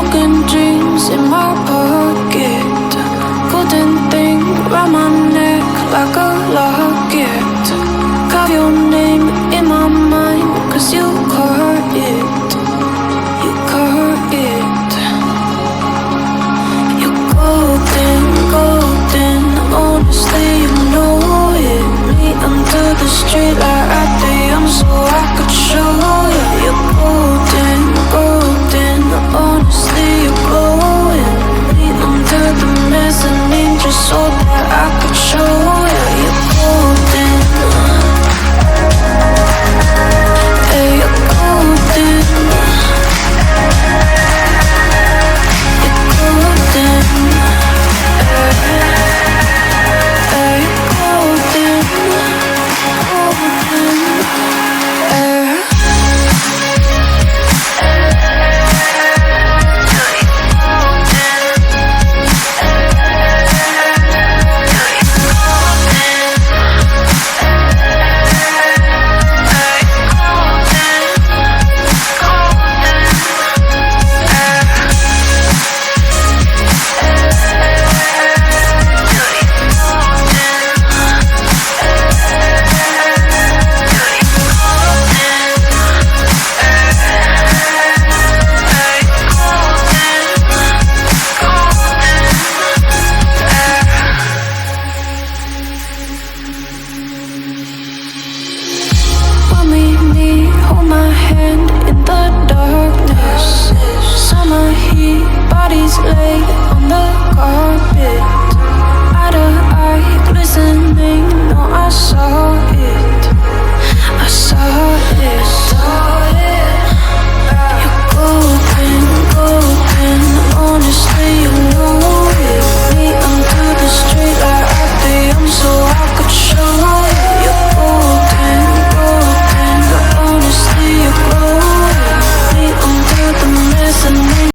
broken dreams in my pocket. Golden thing round my neck like a locket. Carve your name in my mind, 'cause you caught it. You caught it. You're golden, golden. Honestly, you know it. Meet under the street like at the young, so I could show you. You're golden, golden. Honestly, you're glowing. Meet under the mezzanine just so that I could show you. You're golden. Hey, you're golden. You're golden. Hey, golden. Golden. When we meet, hold my hand in the darkness. Summer heat, bodies laid on the carpet. Eye to eye, glistening, no, I saw it.